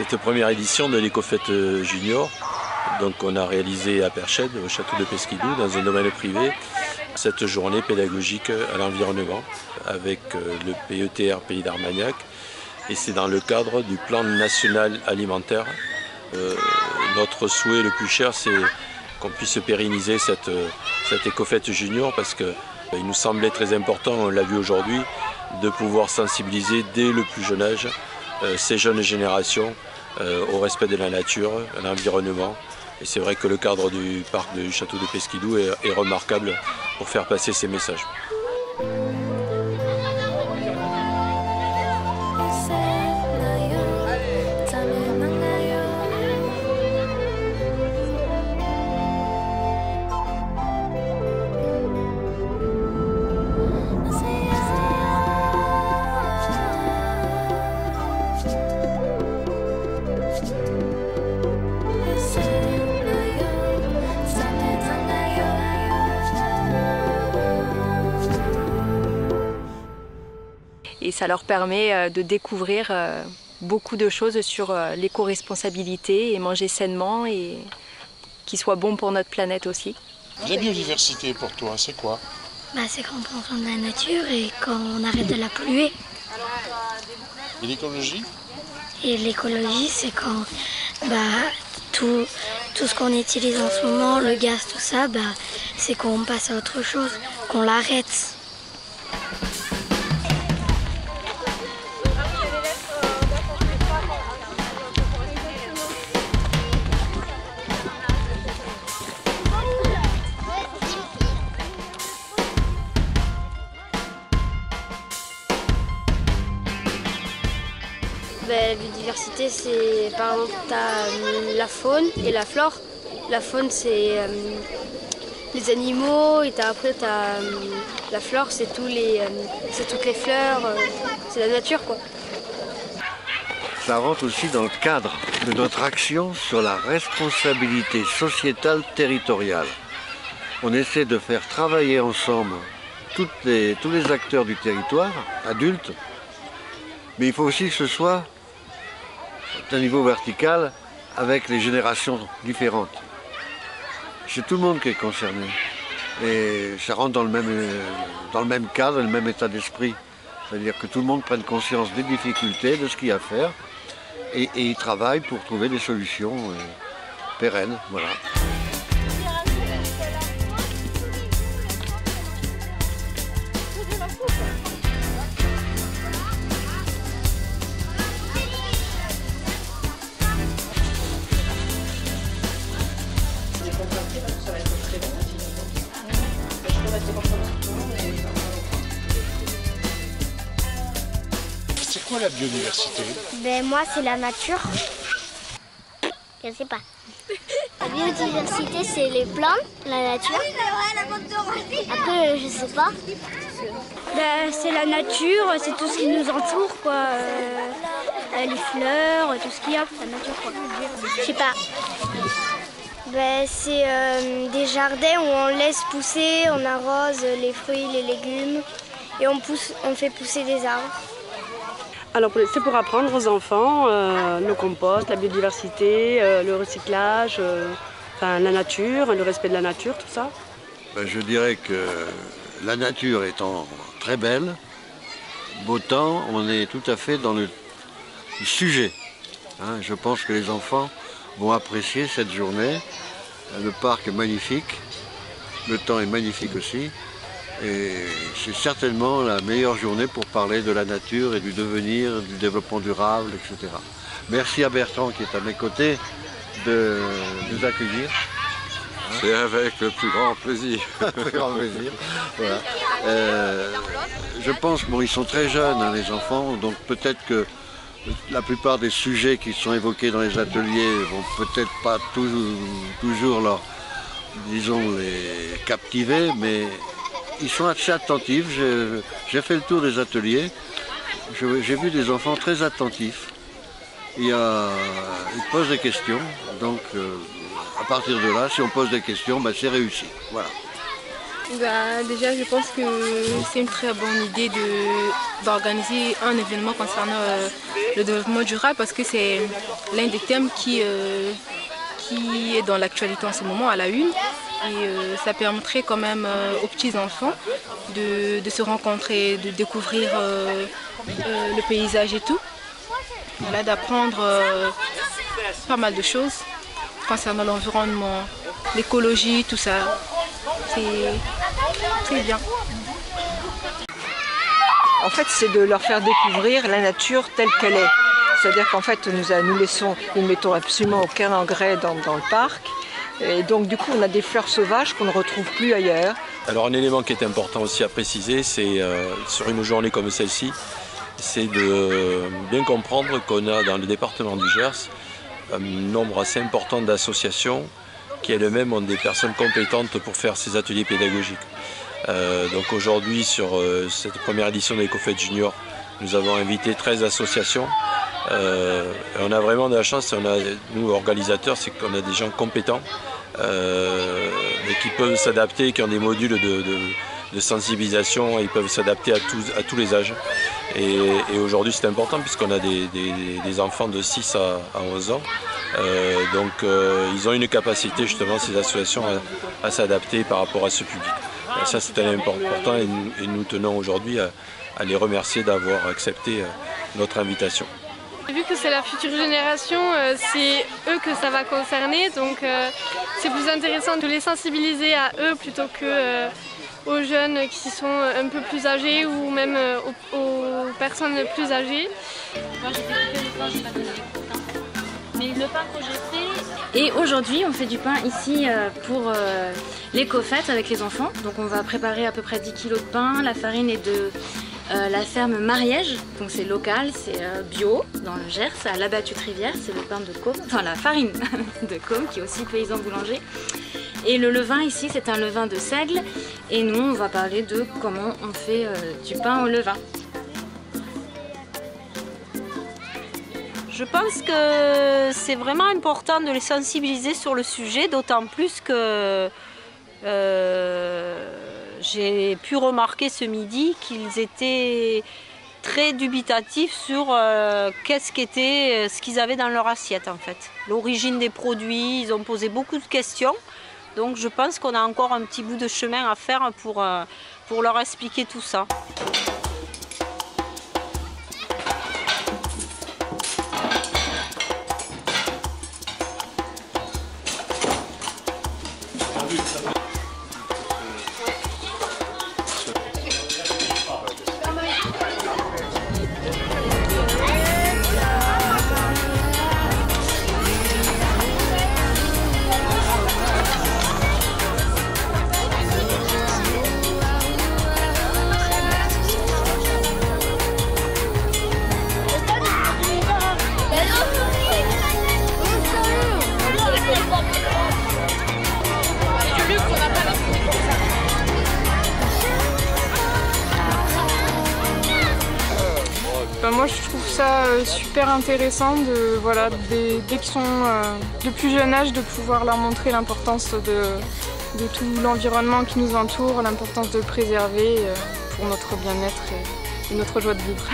Cette première édition de l'Écofête Junior, donc on a réalisé à Perchède, au château de Pesquidou, dans un domaine privé, cette journée pédagogique à l'environnement avec le PETR Pays d'Armagnac. Et c'est dans le cadre du plan national alimentaire. Notre souhait le plus cher, c'est qu'on puisse pérenniser cette Écofête Junior parce qu'il nous semblait très important, on l'a vu aujourd'hui, de pouvoir sensibiliser dès le plus jeune âge ces jeunes générations au respect de la nature, à l'environnement. Et c'est vrai que le cadre du parc du château de Pesquidou est remarquable pour faire passer ces messages. Et ça leur permet de découvrir beaucoup de choses sur l'éco-responsabilité et manger sainement et qui soit bon pour notre planète aussi. La biodiversité pour toi, c'est quoi? C'est quand on prend soin de la nature et quand on arrête de la polluer. Et l'écologie? Et l'écologie, c'est quand tout ce qu'on utilise en ce moment, le gaz, tout ça, c'est qu'on passe à autre chose, qu'on l'arrête. La biodiversité, c'est par exemple, tu as la faune et la flore. La faune, c'est les animaux, et après, tu as la flore, c'est toutes les fleurs, c'est la nature, quoi. Ça rentre aussi dans le cadre de notre action sur la responsabilité sociétale territoriale. On essaie de faire travailler ensemble tous les acteurs du territoire, adultes, mais il faut aussi que ce soit à un niveau vertical avec les générations différentes. C'est tout le monde qui est concerné. Et ça rentre dans le même cadre, le même état d'esprit. C'est-à-dire que tout le monde prenne conscience des difficultés, de ce qu'il y a à faire, et il travaille pour trouver des solutions pérennes. Voilà. C'est quoi la biodiversité? Moi, c'est la nature. Je sais pas. La biodiversité, c'est les plantes, la nature. Après, je sais pas. C'est la nature, c'est tout ce qui nous entoure, quoi. Les fleurs, tout ce qu'il y a, la nature, quoi. Je sais pas. C'est des jardins où on laisse pousser, on arrose les fruits, les légumes et on fait pousser des arbres. Alors c'est pour apprendre aux enfants le compost, la biodiversité, le recyclage, la nature, le respect de la nature, tout ça. Je dirais que la nature étant très belle, beau temps, on est tout à fait dans le sujet. Je pense que les enfants vont apprécier cette journée. Le parc est magnifique, le temps est magnifique aussi. Et c'est certainement la meilleure journée pour parler de la nature et du devenir, du développement durable, etc. Merci à Bertrand qui est à mes côtés de nous accueillir. C'est avec le plus grand plaisir. Le plus grand plaisir. Voilà. Je pense qu'ils sont très jeunes, les enfants, donc peut-être que la plupart des sujets qui sont évoqués dans les ateliers vont peut-être pas toujours les captiver, mais ils sont assez attentifs. J'ai fait le tour des ateliers, j'ai vu des enfants très attentifs. Ils posent des questions, donc à partir de là, si on pose des questions, c'est réussi. Voilà. Déjà, je pense que c'est une très bonne idée d'organiser un événement concernant le développement durable parce que c'est l'un des thèmes qui est dans l'actualité en ce moment, à la une. Et ça permettrait quand même aux petits-enfants de se rencontrer, de découvrir le paysage et tout. Voilà, d'apprendre pas mal de choses concernant l'environnement, l'écologie, tout ça. C'est bien. En fait, c'est de leur faire découvrir la nature telle qu'elle est. C'est-à-dire qu'en fait, nous ne mettons absolument aucun engrais dans le parc. Et donc, du coup, on a des fleurs sauvages qu'on ne retrouve plus ailleurs. Alors, un élément qui est important aussi à préciser, c'est sur une journée comme celle-ci, c'est de bien comprendre qu'on a dans le département du Gers un nombre assez important d'associations qui elles-mêmes ont des personnes compétentes pour faire ces ateliers pédagogiques. Donc aujourd'hui, sur cette première édition de l'EcoFête Junior, nous avons invité 13 associations. On a vraiment de la chance, nous organisateurs, c'est qu'on a des gens compétents mais qui peuvent s'adapter, qui ont des modules de sensibilisation, et ils peuvent s'adapter à tous les âges. Et aujourd'hui c'est important puisqu'on a des enfants de 6 à 11 ans. Donc ils ont une capacité justement, ces associations, à s'adapter par rapport à ce public. Et ça c'est un élément important et nous tenons aujourd'hui à les remercier d'avoir accepté notre invitation. Vu que c'est la future génération, c'est eux que ça va concerner, donc c'est plus intéressant de les sensibiliser à eux plutôt que aux jeunes qui sont un peu plus âgés ou même aux personnes plus âgées. Moi j'ai fait le pain, j'ai pas donné les pains. Mais le pain que j'ai fait... Et aujourd'hui on fait du pain ici pour l'éco-fête avec les enfants. Donc on va préparer à peu près 10 kg de pain. La farine est de la ferme Mariège, donc c'est local, c'est bio dans le Gers, à la Battue-Rivière, c'est le pain de Côme, enfin la farine de Côme qui est aussi paysan boulanger. Et le levain ici c'est un levain de seigle et nous on va parler de comment on fait du pain au levain. Je pense que c'est vraiment important de les sensibiliser sur le sujet, d'autant plus que j'ai pu remarquer ce midi qu'ils étaient très dubitatifs sur ce qu'ils avaient dans leur assiette en fait. L'origine des produits, ils ont posé beaucoup de questions. Donc je pense qu'on a encore un petit bout de chemin à faire pour leur expliquer tout ça. Moi je trouve ça super intéressant dès qu'ils sont de plus jeune âge de pouvoir leur montrer l'importance de tout l'environnement qui nous entoure, l'importance de le préserver pour notre bien-être et notre joie de vivre.